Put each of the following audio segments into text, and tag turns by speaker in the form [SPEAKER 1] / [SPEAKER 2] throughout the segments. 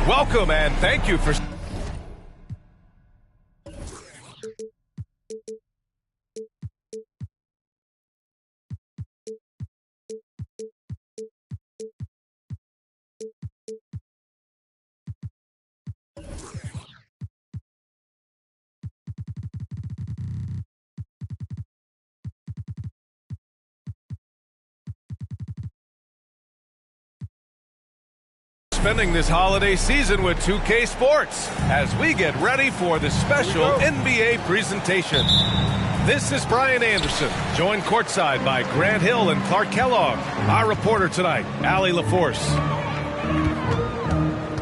[SPEAKER 1] Welcome and thank you for... spending this holiday season with 2K Sports as we get ready for the special NBA presentation. This is Brian Anderson, joined courtside by Grant Hill and Clark Kellogg. Our reporter tonight, Allie LaForce.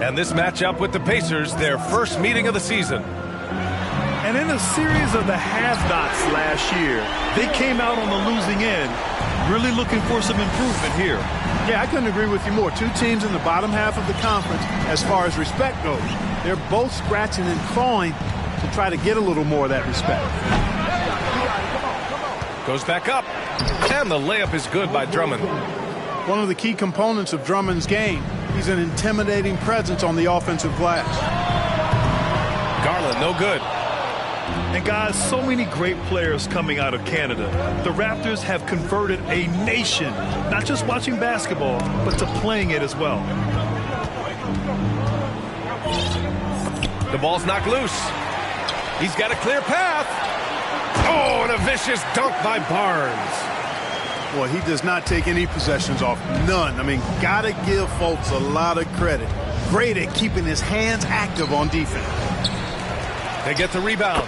[SPEAKER 1] And this matchup with the Pacers, their first meeting of the season.
[SPEAKER 2] And in a series of the have-nots last year, they came out on the losing end, really looking for some improvement here.
[SPEAKER 3] Yeah, I couldn't agree with you more. Two teams in the bottom half of the conference as far as respect goes. They're both scratching and clawing to try to get a little more of that respect.
[SPEAKER 1] Goes back up, and the layup is good by Drummond.
[SPEAKER 3] One of the key components of Drummond's game, he's an intimidating presence on the offensive glass.
[SPEAKER 1] Garland, no good.
[SPEAKER 2] And guys, so many great players coming out of Canada. The Raptors have converted a nation, not just watching basketball, but to playing it as well.
[SPEAKER 1] The ball's knocked loose. He's got a clear path. Oh, and a vicious dunk by Barnes.
[SPEAKER 3] Well, he does not take any possessions off. None. I mean, gotta give folks a lot of credit. Great at keeping his hands active on defense.
[SPEAKER 1] They get the rebound.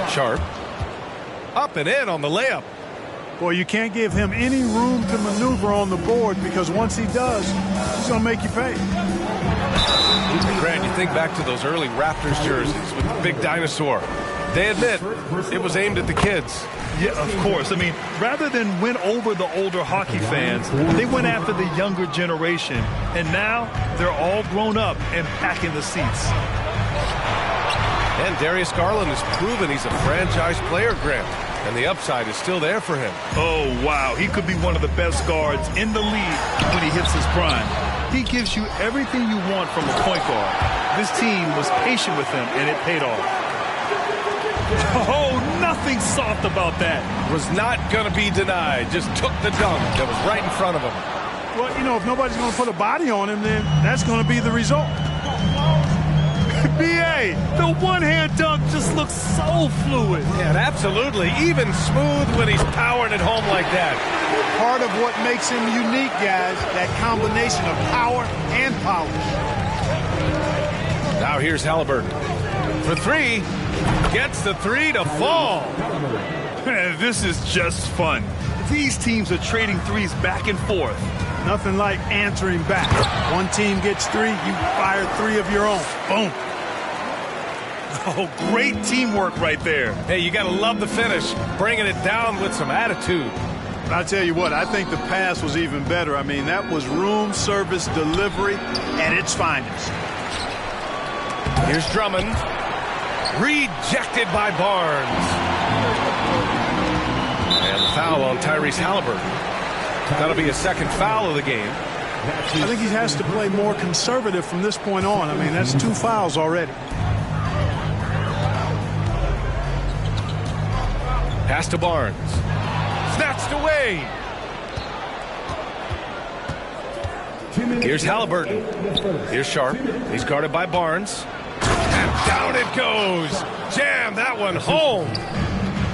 [SPEAKER 1] Sharp. Up and in on the layup.
[SPEAKER 3] Boy, you can't give him any room to maneuver on the board because once he does, he's going to make you pay.
[SPEAKER 1] Grant, you think back to those early Raptors jerseys with the big dinosaur. They admit it was aimed at the kids.
[SPEAKER 2] Yeah, of course. I mean, rather than win over the older hockey fans, they went after the younger generation. And now they're all grown up and packing the seats.
[SPEAKER 1] And Darius Garland has proven he's a franchise player, Grant. And the upside is still there for him.
[SPEAKER 2] Oh, wow. He could be one of the best guards in the league when he hits his prime. He gives you everything you want from a point guard. This team was patient with him, and it paid off. Oh, nothing soft about that.
[SPEAKER 1] Was not going to be denied. Just took the dunk that was right in front of him.
[SPEAKER 3] Well, you know, if nobody's going to put a body on him, then that's going to be the result.
[SPEAKER 2] B.A., the one-hand dunk just looks so fluid.
[SPEAKER 1] Yeah, absolutely. Even smooth when he's powering it home like that.
[SPEAKER 3] Part of what makes him unique, guys, that combination of power and polish.
[SPEAKER 1] Now here's Halliburton. For three. Gets the three to fall.
[SPEAKER 2] This is just fun. These teams are trading threes back and forth.
[SPEAKER 3] Nothing like answering back. One team gets three, you fire three of your own. Boom.
[SPEAKER 2] Oh, great teamwork right there.
[SPEAKER 1] Hey, you got to love the finish. Bringing it down with some attitude.
[SPEAKER 3] I'll tell you what, I think the pass was even better. I mean, that was room service delivery at its finest.
[SPEAKER 1] Here's Drummond. Rejected by Barnes. And the foul on Tyrese Halliburton. That'll be a second foul of the game.
[SPEAKER 3] I think he has to play more conservative from this point on. I mean, that's 2 fouls already.
[SPEAKER 1] Pass to Barnes. Snatched away. Here's Halliburton. Here's Sharp. He's guarded by Barnes. And down it goes. Jam that one home.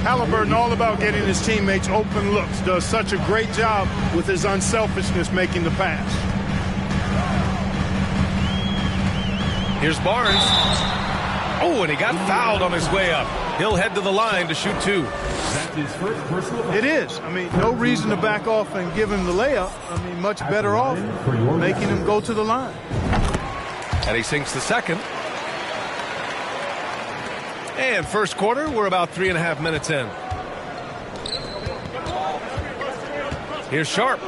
[SPEAKER 3] Halliburton all about getting his teammates open looks. Does such a great job with his unselfishness making the pass.
[SPEAKER 1] Here's Barnes. Oh, and he got fouled on his way up. He'll head to the line to shoot 2.
[SPEAKER 4] That's his first personal.
[SPEAKER 3] It is. I mean, no reason to back off and give him the layup. I mean, much better off making him go to the line.
[SPEAKER 1] And he sinks the second. And first quarter, we're about 3.5 minutes in. Here's Sharp.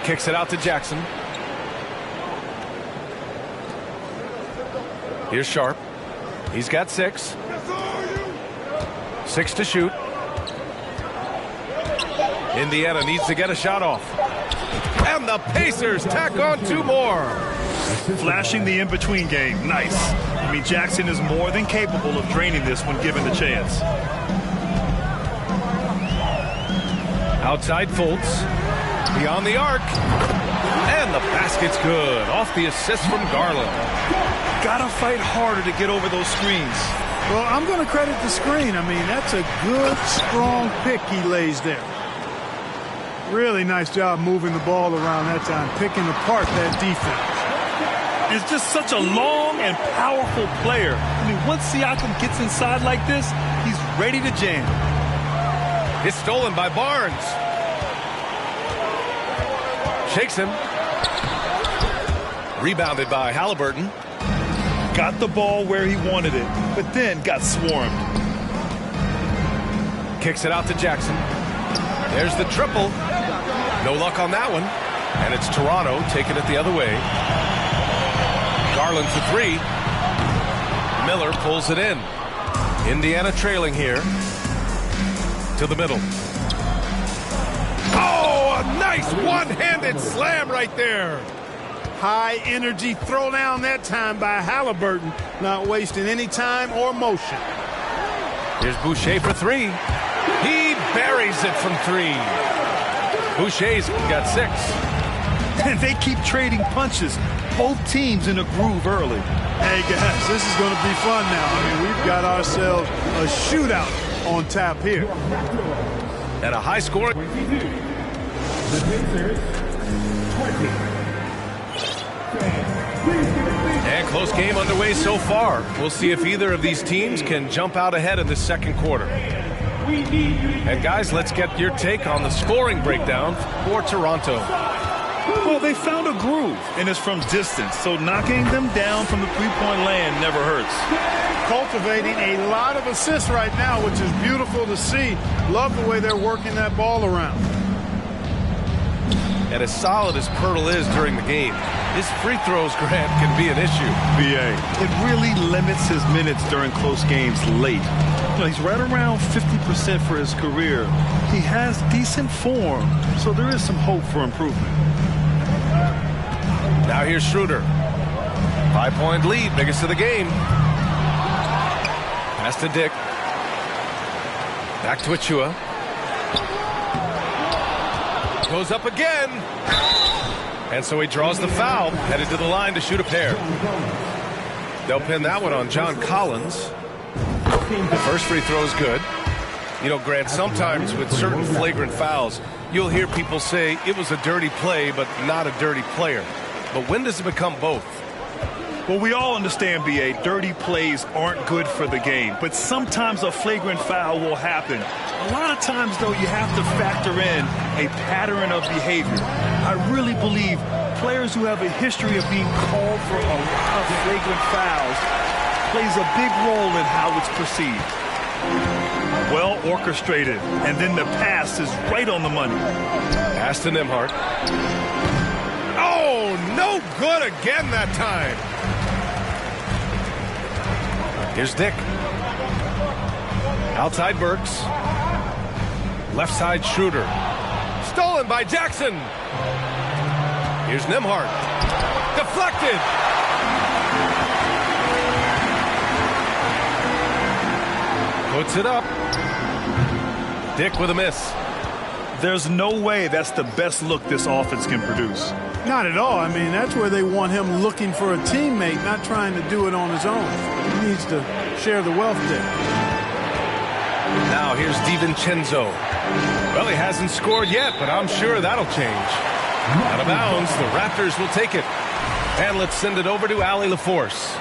[SPEAKER 1] Kicks it out to Jackson. Here's Sharp. He's got 6. 6 to shoot. Indiana needs to get a shot off. And the Pacers tack on 2 more.
[SPEAKER 2] Flashing the in-between game. Nice. I mean, Jackson is more than capable of draining this when given the chance.
[SPEAKER 1] Outside Fultz. Beyond the arc. And the basket's good. Off the assist from Garland.
[SPEAKER 2] Gotta fight harder to get over those screens.
[SPEAKER 3] Well, I'm going to credit the screen. I mean, that's a good, strong pick he lays there. Really nice job moving the ball around that time, picking apart that defense.
[SPEAKER 2] It's just such a long and powerful player. I mean, once Siakam gets inside like this, he's ready to jam.
[SPEAKER 1] It's stolen by Barnes. Shakes him. Rebounded by Halliburton.
[SPEAKER 2] Got the ball where he wanted it, but then got swarmed.
[SPEAKER 1] Kicks it out to Jackson. There's the triple. No luck on that one. And it's Toronto taking it the other way. Garland for 3. Miller pulls it in. Indiana trailing here. To the middle. Oh, a nice one-handed slam right there.
[SPEAKER 3] High energy throwdown that time by Halliburton, not wasting any time or motion.
[SPEAKER 1] Here's Boucher for 3. He buries it from 3. Boucher's got 6.
[SPEAKER 2] And they keep trading punches. Both teams in a groove early.
[SPEAKER 3] Hey guys, this is going to be fun now. I mean, we've got ourselves a shootout on tap here.
[SPEAKER 1] And a high score.
[SPEAKER 4] The Pacers, 20.
[SPEAKER 1] And close game underway so far. We'll see if either of these teams can jump out ahead in the second quarter. And guys, let's get your take on the scoring breakdown for Toronto.
[SPEAKER 2] Well, they found a groove, and it's from distance, so knocking them down from the three-point land never hurts.
[SPEAKER 3] Cultivating a lot of assists right now, which is beautiful to see. Love the way they're working that ball around.
[SPEAKER 1] And as solid as Pirtle is during the game, his free throws, Grant, can be an issue.
[SPEAKER 2] BA. It really limits his minutes during close games late. You know, he's right around 50% for his career. He has decent form, so there is some hope for improvement.
[SPEAKER 1] Now here's Schroeder. 5-point lead, biggest of the game. Pass to Dick. Back to Achua. Goes up again. And so he draws the foul, headed to the line to shoot a pair. They'll pin that one on John Collins. The first free throw is good. You know, Grant, sometimes with certain flagrant fouls, you'll hear people say it was a dirty play, but not a dirty player. But when does it become both?
[SPEAKER 2] Well, we all understand, B.A., dirty plays aren't good for the game, but sometimes a flagrant foul will happen. A lot of times, though, you have to factor in a pattern of behavior. I really believe players who have a history of being called for a lot of flagrant fouls plays a big role in how it's perceived. Well orchestrated, and then the pass is right on the money.
[SPEAKER 1] Pass to Nembhard. Oh, no good again that time. Here's Dick. Outside Burks. Left side Schroeder. Stolen by Jackson. Here's Nembhard. Deflected. Puts it up. Dick with a miss.
[SPEAKER 2] There's no way that's the best look this offense can produce.
[SPEAKER 3] Not at all. I mean, that's where they want him looking for a teammate, not trying to do it on his own. He needs to share the wealth there.
[SPEAKER 1] Now here's DiVincenzo. Well, he hasn't scored yet, but I'm sure that'll change. Out of bounds, the Raptors will take it. And let's send it over to Allie LaForce.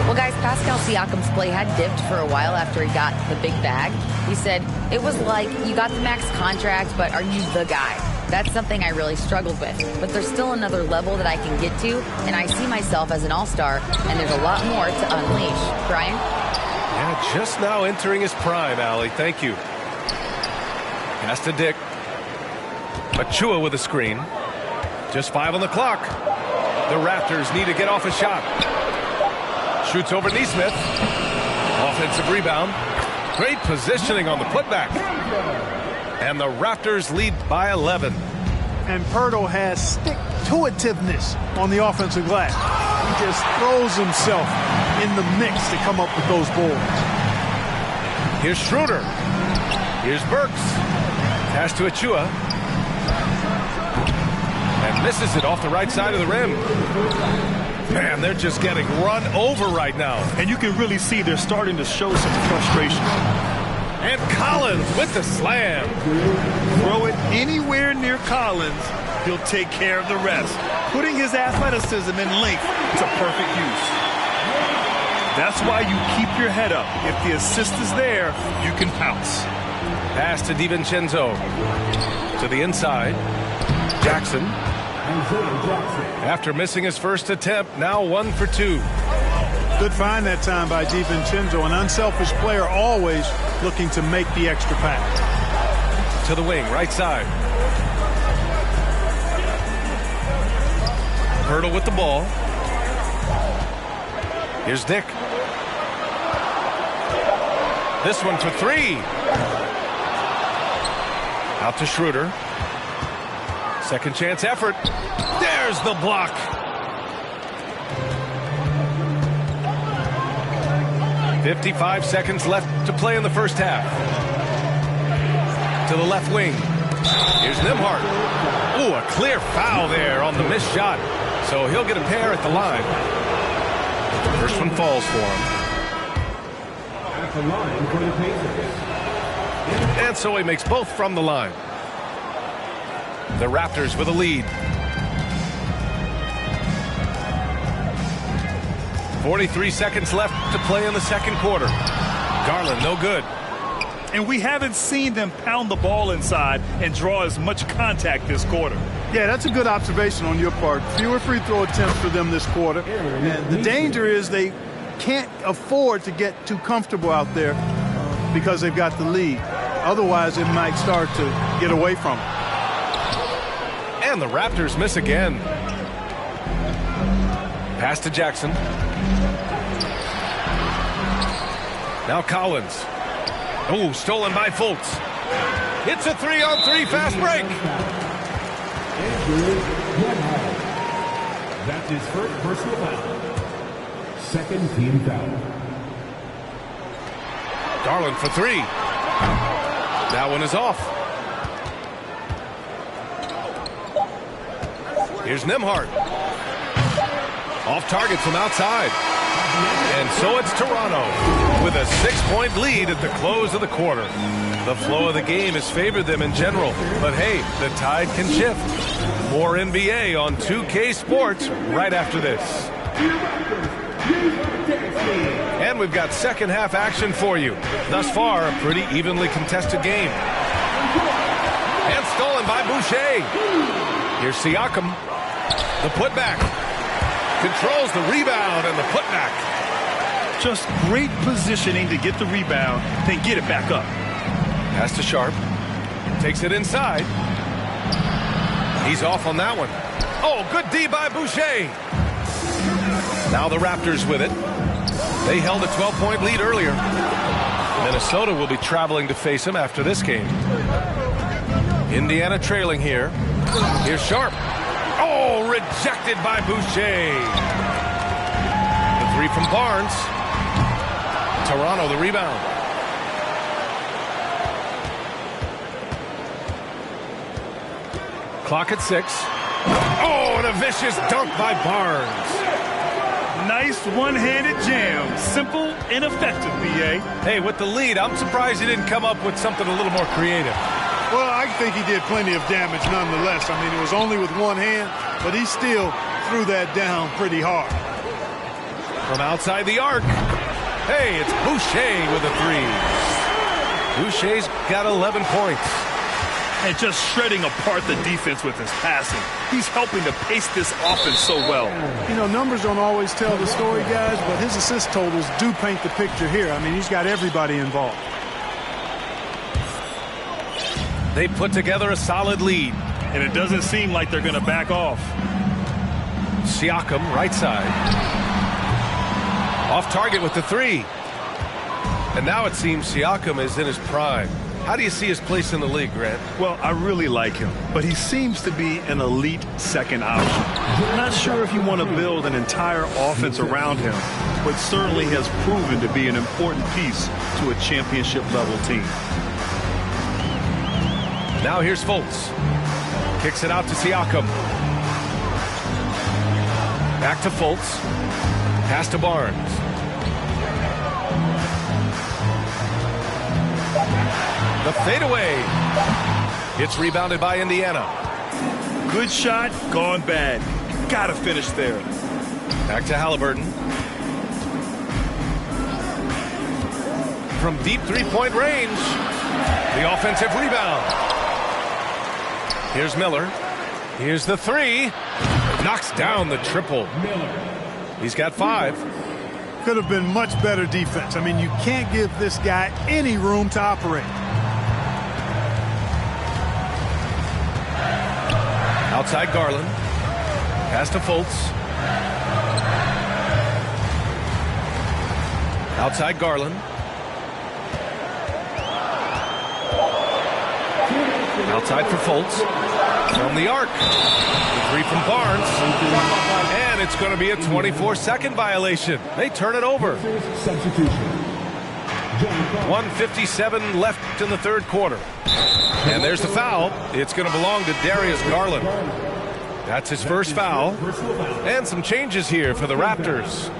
[SPEAKER 5] Well, guys, Pascal Siakam's play had dipped for a while after he got the big bag. He said, it was like, you got the max contract, but are you the guy? That's something I really struggled with. But there's still another level that I can get to, and I see myself as an all-star, and there's a lot more to unleash. Brian?
[SPEAKER 1] Yeah, just now entering his prime, Allie. Thank you. Pass to Dick. Achua with a screen. Just 5 on the clock. The Raptors need to get off a shot. Shoots over Neesmith. Offensive rebound. Great positioning on the putback. And the Raptors lead by 11.
[SPEAKER 3] And Pirtle has stick-to-itiveness on the offensive glass. He just throws himself in the mix to come up with those boards.
[SPEAKER 1] Here's Schroeder. Here's Burks. Pass to Achua. And misses it off the right side of the rim. Man, they're just getting run over right now.
[SPEAKER 2] And you can really see they're starting to show some frustration.
[SPEAKER 1] And Collins with the slam.
[SPEAKER 2] Throw it anywhere near Collins, he'll take care of the rest. Putting his athleticism and length to perfect use. That's why you keep your head up. If the assist is there, you can pounce.
[SPEAKER 1] Pass to DiVincenzo. To the inside. Jackson. After missing his first attempt, now 1 for 2.
[SPEAKER 3] Good find that time by DiVincenzo. An unselfish player, always looking to make the extra pass.
[SPEAKER 1] To the wing, right side. Pirtle with the ball. Here's Dick. This one for 3. Out to Schroeder. Second chance effort. There's the block. .55 seconds left to play in the first half. To the left wing. Here's Nembhard. Ooh, a clear foul there on the missed shot. So he'll get a pair at the line. First one falls for him.
[SPEAKER 4] At the line for the Pacers.
[SPEAKER 1] And so he makes both from the line. The Raptors with a lead. 43 seconds left to play in the second quarter. Garland, no good.
[SPEAKER 2] And we haven't seen them pound the ball inside and draw as much contact this quarter.
[SPEAKER 3] Yeah, that's a good observation on your part. Fewer free throw attempts for them this quarter. And the danger is they can't afford to get too comfortable out there because they've got the lead. Otherwise, it might start to get away from them.
[SPEAKER 1] And the Raptors miss again. Pass to Jackson. Now Collins. Oh, stolen by Fultz. It's a 3-on-3 fast break.
[SPEAKER 4] That's his first personal foul. Second team foul.
[SPEAKER 1] Garland for 3. That one is off. Here's Nembhard. Off target from outside. And so it's Toronto with a 6-point lead at the close of the quarter. The flow of the game has favored them in general. But hey, the tide can shift. More NBA on 2K Sports right after this. And we've got second half action for you. Thus far, a pretty evenly contested game. And stolen by Boucher. Here's Siakam. The putback. Controls the rebound and the putback.
[SPEAKER 2] Just great positioning to get the rebound, then get it back up.
[SPEAKER 1] Pass to Sharp. Takes it inside. He's off on that one. Oh, good D by Boucher. Now the Raptors with it. They held a 12-point lead earlier. Minnesota will be traveling to face him after this game. Indiana trailing here. Here's Sharp. Oh, rejected by Boucher. The 3 from Barnes. Toronto the rebound. Clock at 6. Oh, and a vicious dunk by Barnes.
[SPEAKER 2] Nice one-handed jam. Simple and effective, B.A.
[SPEAKER 1] Hey, with the lead, I'm surprised he didn't come up with something a little more creative.
[SPEAKER 3] Well, I think he did plenty of damage nonetheless. I mean, it was only with one hand, but he still threw that down pretty hard.
[SPEAKER 1] From outside the arc. Hey, it's Boucher with a three. Boucher's got 11 points.
[SPEAKER 2] And just shredding apart the defense with his passing. He's helping to pace this offense so well.
[SPEAKER 3] You know, numbers don't always tell the story, guys, but his assist totals do paint the picture here. I mean, he's got everybody involved.
[SPEAKER 1] They put together a solid lead.
[SPEAKER 2] And it doesn't seem like they're going to back off.
[SPEAKER 1] Siakam, right side. Off target with the three. And now it seems Siakam is in his prime. How do you see his place in the league, Grant?
[SPEAKER 2] Well, I really like him, but he seems to be an elite second option. I'm not sure if you want to build an entire offense around him, but certainly has proven to be an important piece to a championship-level team.
[SPEAKER 1] Now here's Fultz. Kicks it out to Siakam. Back to Fultz. Pass to Barnes. The fadeaway. It's rebounded by Indiana.
[SPEAKER 2] Good shot, gone bad. Gotta finish there.
[SPEAKER 1] Back to Halliburton. From deep three-point range. The offensive rebound. Here's Miller. Here's the three. Knocks down the triple. He's got 5.
[SPEAKER 3] Could have been much better defense. I mean, you can't give this guy any room to operate.
[SPEAKER 1] Outside Garland. Pass to Fultz. Outside Garland. Outside for Fultz. From the arc. The three from Barnes. And it's going to be a 24-second violation. They turn it over. 1:57 left in the third quarter. And there's the foul. It's going to belong to Darius Garland. That's his first foul. And some changes here for the Raptors.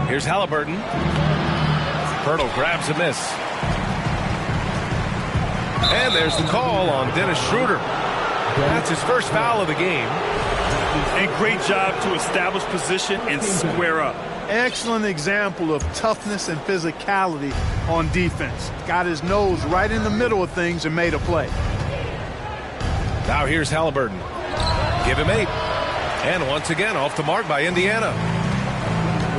[SPEAKER 1] Here's Halliburton. Pirtle grabs a miss. And there's the call on Dennis Schroeder. That's his first foul of the game.
[SPEAKER 2] And great job to establish position and square up.
[SPEAKER 3] Excellent example of toughness and physicality on defense. Got his nose right in the middle of things and made a play.
[SPEAKER 1] Now here's Halliburton. Give him 8. And once again off the mark by Indiana.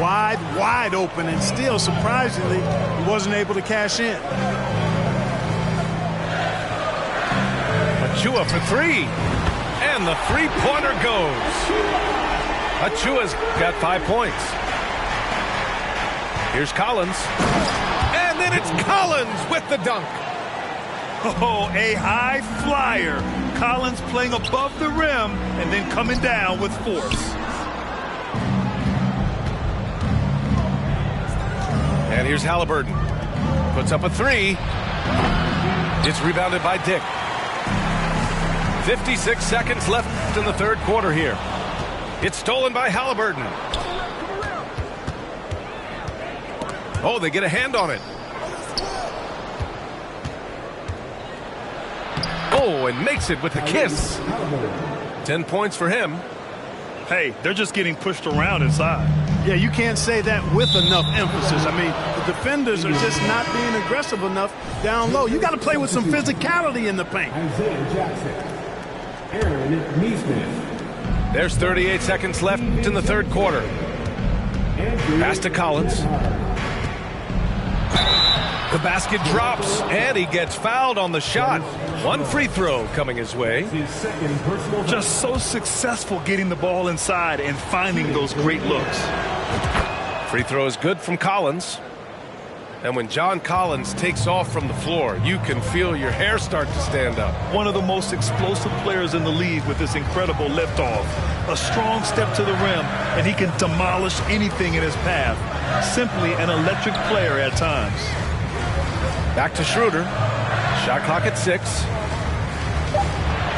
[SPEAKER 3] Wide open, and still, surprisingly, he wasn't able to cash in.
[SPEAKER 1] Achua for 3. And the three-pointer goes. Achua's got 5 points. Here's Collins. And then it's Collins with the dunk.
[SPEAKER 2] Oh, a high flyer. Collins playing above the rim and then coming down with force.
[SPEAKER 1] And here's Halliburton. Puts up a 3. It's rebounded by Dick. 56 seconds left in the third quarter here. It's stolen by Halliburton. Oh, they get a hand on it. Oh, and makes it with the kiss. 10 points for him.
[SPEAKER 2] Hey, they're just getting pushed around inside.
[SPEAKER 3] Yeah, you can't say that with enough emphasis. I mean, the defenders are just not being aggressive enough down low. You got to play with some physicality in the paint.
[SPEAKER 1] There's 38 seconds left in the third quarter. Pass to Collins. The basket drops, and he gets fouled on the shot. One free throw coming his way.
[SPEAKER 2] Just so successful getting the ball inside and finding those great looks.
[SPEAKER 1] Free throw is good from Collins. And when John Collins takes off from the floor, you can feel your hair start to stand up.
[SPEAKER 2] One of the most explosive players in the league with this incredible liftoff. A strong step to the rim, and he can demolish anything in his path. Simply an electric player at times.
[SPEAKER 1] Back to Schroeder. Shot clock at 6.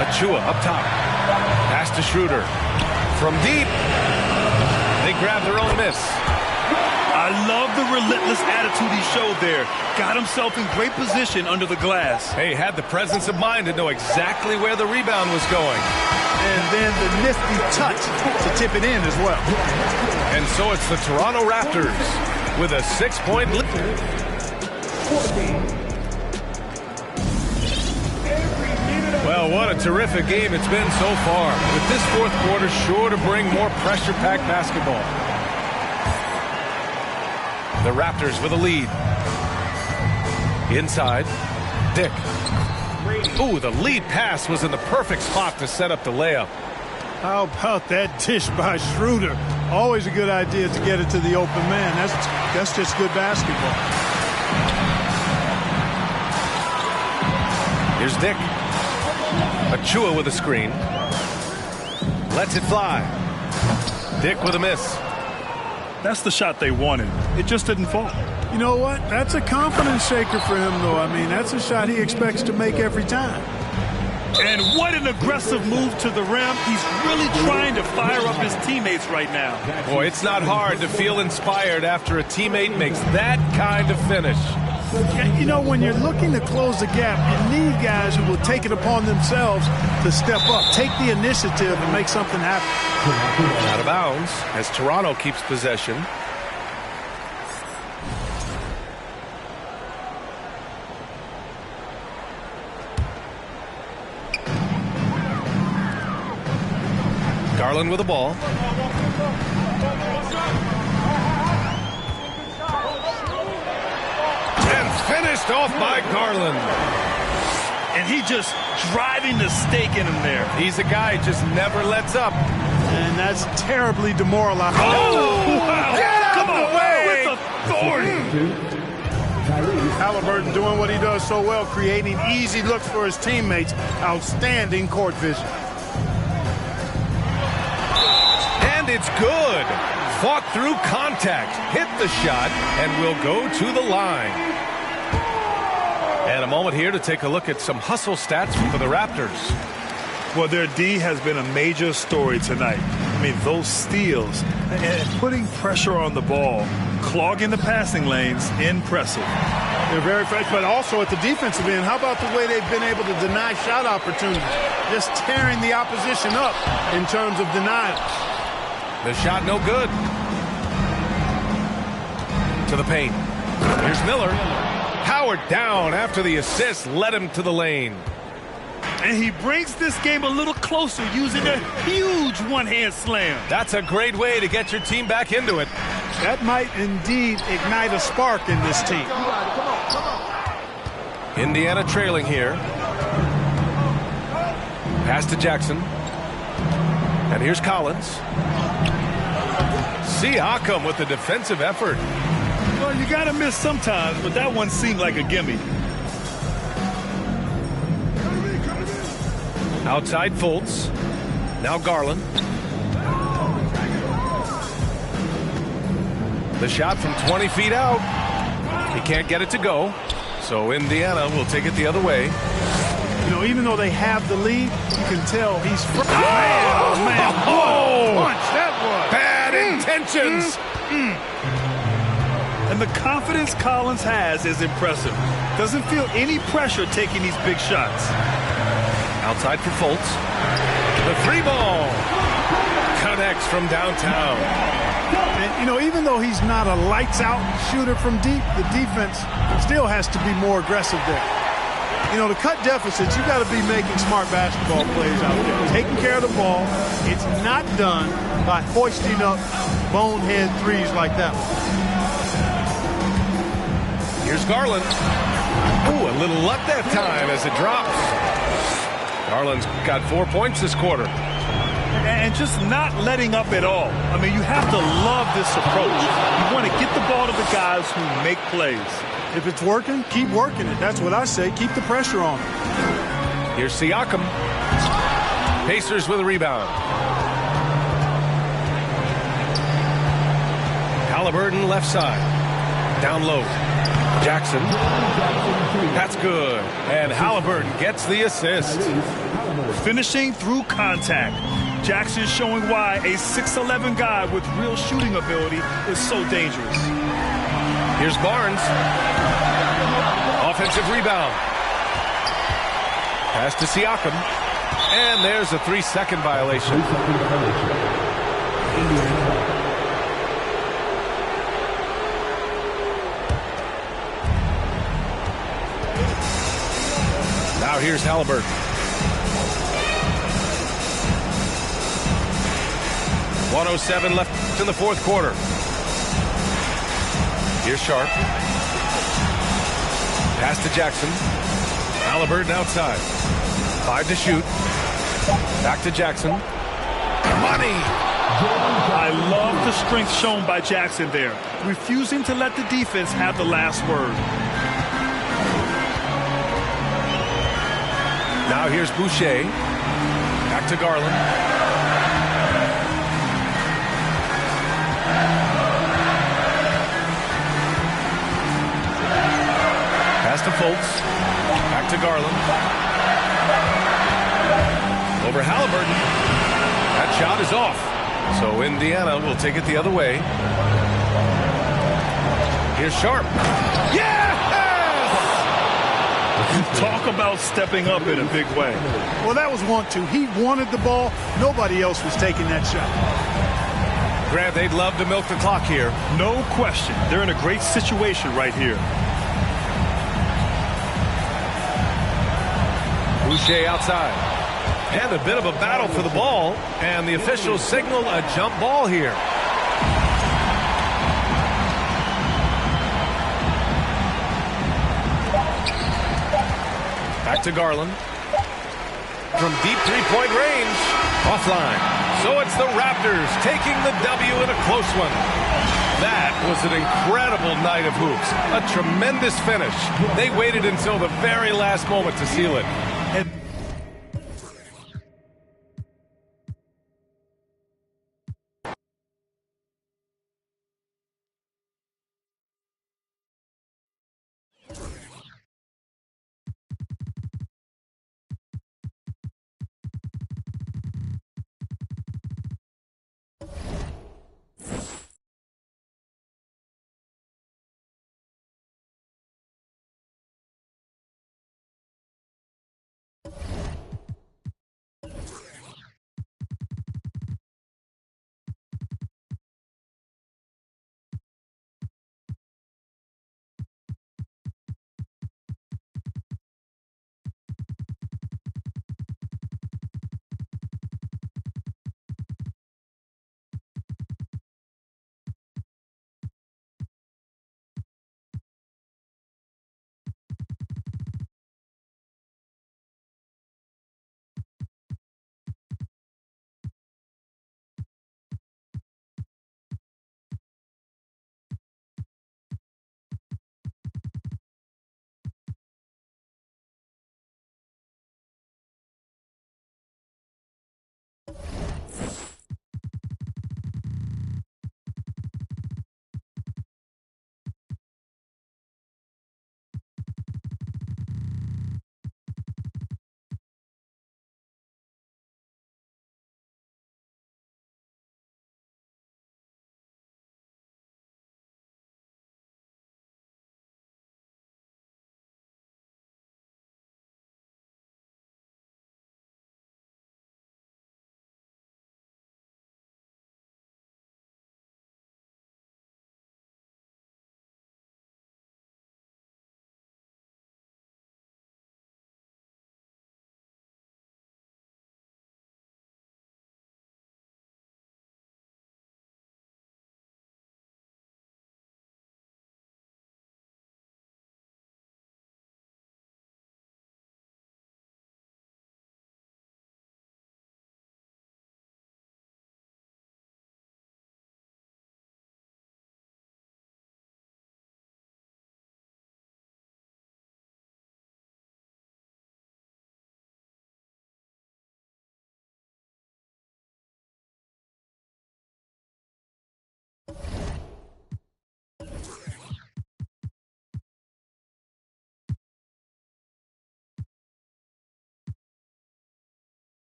[SPEAKER 1] Achua up top. Pass to Schroeder. From deep. They grab their own miss.
[SPEAKER 2] I love the relentless attitude he showed there. Got himself in great position under the glass.
[SPEAKER 1] Hey, had the presence of mind to know exactly where the rebound was going.
[SPEAKER 3] And then the nifty touch to tip it in as well.
[SPEAKER 1] And so it's the Toronto Raptors with a 6-point lead. Well, what a terrific game it's been so far. With this fourth quarter sure to bring more pressure-packed basketball. The Raptors with a lead. Inside, Dick. Ooh, the lead pass was in the perfect spot to set up the layup.
[SPEAKER 3] How about that dish by Schroeder? Always a good idea to get it to the open man. That's just good basketball.
[SPEAKER 1] Here's Dick. Achua with a screen. Lets it fly. Dick with a miss.
[SPEAKER 2] That's the shot they wanted. It just didn't fall.
[SPEAKER 3] You know what? That's a confidence shaker for him, though. I mean, that's a shot he expects to make every time.
[SPEAKER 2] And what an aggressive move to the rim. He's really trying to fire up his teammates right now.
[SPEAKER 1] Boy, it's not hard to feel inspired after a teammate makes that kind of finish.
[SPEAKER 3] You know, when you're looking to close the gap, you need guys who will take it upon themselves to step up, take the initiative, and make something happen.
[SPEAKER 1] Out of bounds as Toronto keeps possession. Garland with the ball. And finished off by Garland.
[SPEAKER 2] And he just driving the stake in him there.
[SPEAKER 1] He's a guy who just never lets up.
[SPEAKER 3] And that's terribly demoralizing.
[SPEAKER 2] Oh, wow.
[SPEAKER 1] Get out
[SPEAKER 2] Come
[SPEAKER 1] of the
[SPEAKER 2] on,
[SPEAKER 1] way.
[SPEAKER 2] with authority.
[SPEAKER 3] Halliburton doing what he does so well, creating easy looks for his teammates. Outstanding court vision.
[SPEAKER 1] And it's good. Fought through contact, hit the shot, and will go to the line. And a moment here to take a look at some hustle stats for the Raptors.
[SPEAKER 2] Well, their D has been a major story tonight. I mean, those steals and putting pressure on the ball, clogging the passing lanes, impressive.
[SPEAKER 3] They're very fresh, but also at the defensive end, how about the way they've been able to deny shot opportunities? Just tearing the opposition up in terms of denials.
[SPEAKER 1] The shot no good. To the paint. Here's Miller. Powered down after the assist led him to the lane.
[SPEAKER 2] And he brings this game a little closer using a huge one-hand slam.
[SPEAKER 1] That's a great way to get your team back into it.
[SPEAKER 3] That might indeed ignite a spark in this team.
[SPEAKER 1] Indiana trailing here. Pass to Jackson. And here's Collins. Siakam with the defensive effort.
[SPEAKER 2] Well, you got to miss sometimes, but that one seemed like a gimme.
[SPEAKER 1] Outside Fultz. Now Garland. The shot from 20 feet out. He can't get it to go. So Indiana will take it the other way.
[SPEAKER 3] You know, even though they have the lead, you can tell he's...
[SPEAKER 1] Oh, man.
[SPEAKER 3] What a punch that was.
[SPEAKER 1] Bad intentions.
[SPEAKER 2] And the confidence Collins has is impressive. Doesn't feel any pressure taking these big shots.
[SPEAKER 1] Outside for Fultz. The free ball. Connects from downtown.
[SPEAKER 3] And, you know, even though he's not a lights-out shooter from deep, the defense still has to be more aggressive there. You know, to cut deficits, you got to be making smart basketball plays out there. Taking care of the ball. It's not done by hoisting up bonehead threes like that one.
[SPEAKER 1] Here's Garland. Ooh, a little luck that time as it drops. Garland's got 4 points this quarter.
[SPEAKER 2] And just not letting up at all. I mean, you have to love this approach. You want to get the ball to the guys who make plays.
[SPEAKER 3] If it's working, keep working it. That's what I say. Keep the pressure on.
[SPEAKER 1] Here's Siakam. Pacers with a rebound. Halliburton left side. Down low. Jackson. That's good. And Halliburton gets the assist.
[SPEAKER 2] Finishing through contact. Jackson showing why a 6'11" guy with real shooting ability is so dangerous.
[SPEAKER 1] Here's Barnes. Offensive rebound. Pass to Siakam. And there's a 3-second violation. Now here's Halliburton. .107 left in the fourth quarter. Here's Sharp. Pass to Jackson. Halliburton outside. 5 to shoot. Back to Jackson. Money!
[SPEAKER 2] I love the strength shown by Jackson there, refusing to let the defense have the last word.
[SPEAKER 1] Now here's Boucher. Back to Garland. Pass to Fultz. Back to Garland. Over Halliburton. That shot is off. So Indiana will take it the other way. Here's Sharp. Yes!
[SPEAKER 2] Talk about stepping up in a big way.
[SPEAKER 3] Well, that was 1-2. He wanted the ball. Nobody else was taking that shot.
[SPEAKER 1] Grant, they'd love to milk the clock here.
[SPEAKER 2] No question. They're in a great situation right here.
[SPEAKER 1] Boucher outside. And a bit of a battle for the ball. And the officials signal a jump ball here. Back to Garland. From deep three-point range. Offline. So it's the Raptors taking the W in a close one. That was an incredible night of hoops. A tremendous finish. They waited until the very last moment to seal it.
[SPEAKER 2] And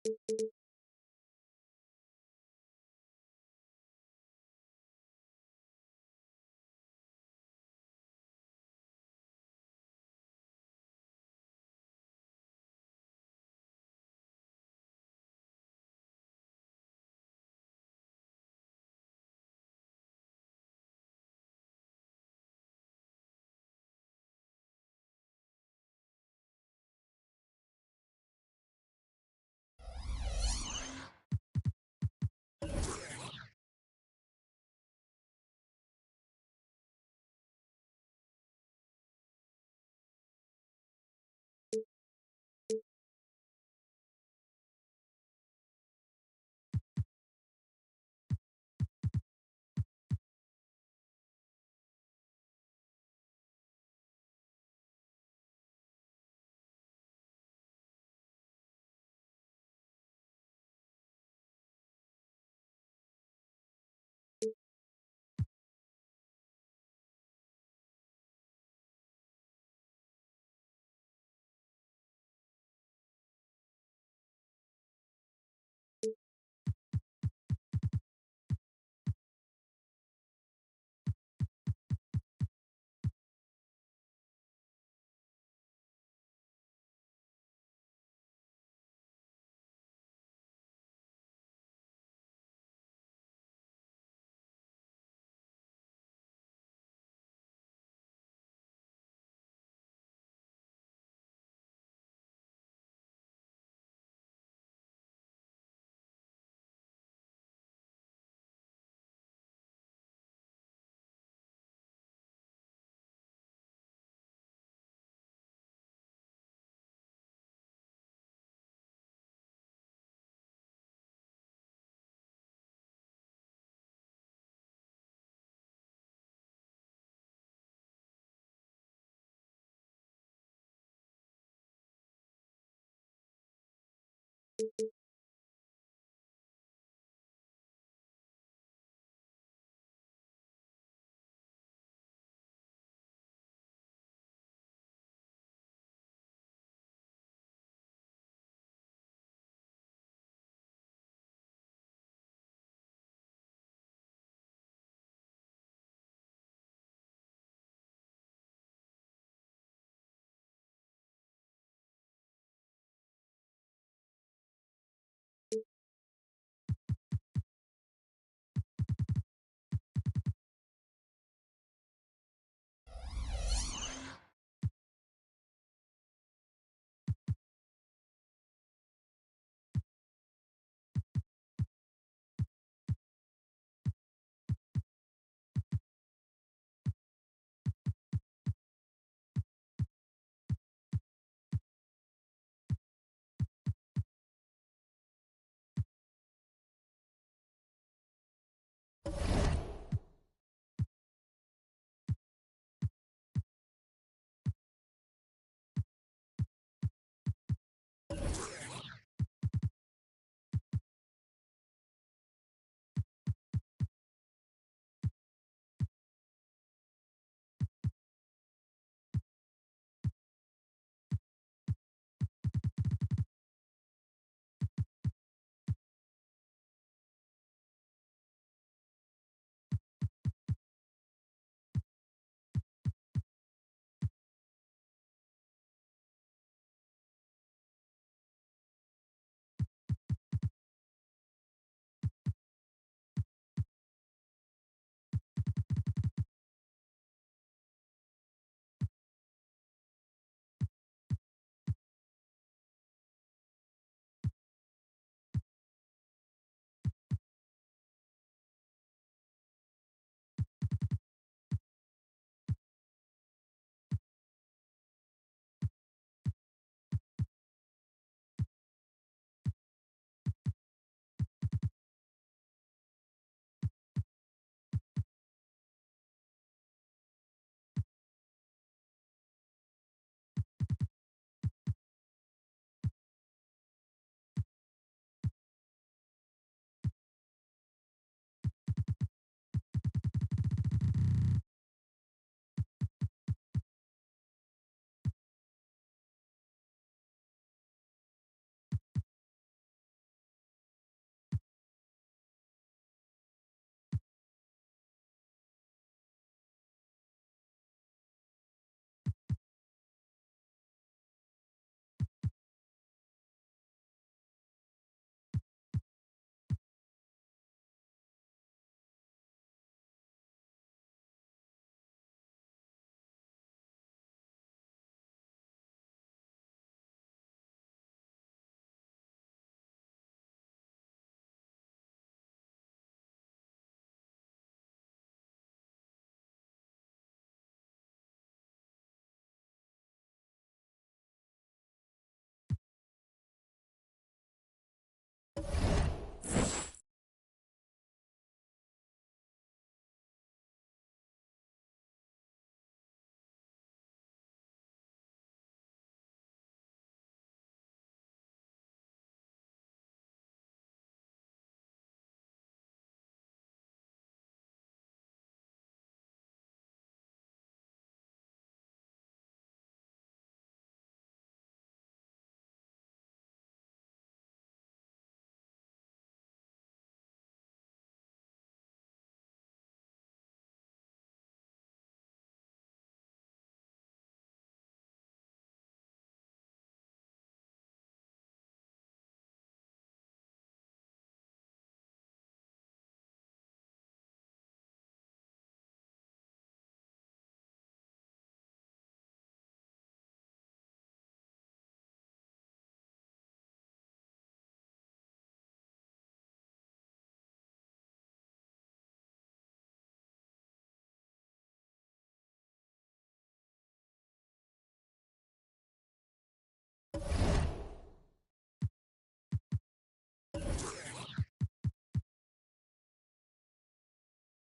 [SPEAKER 6] you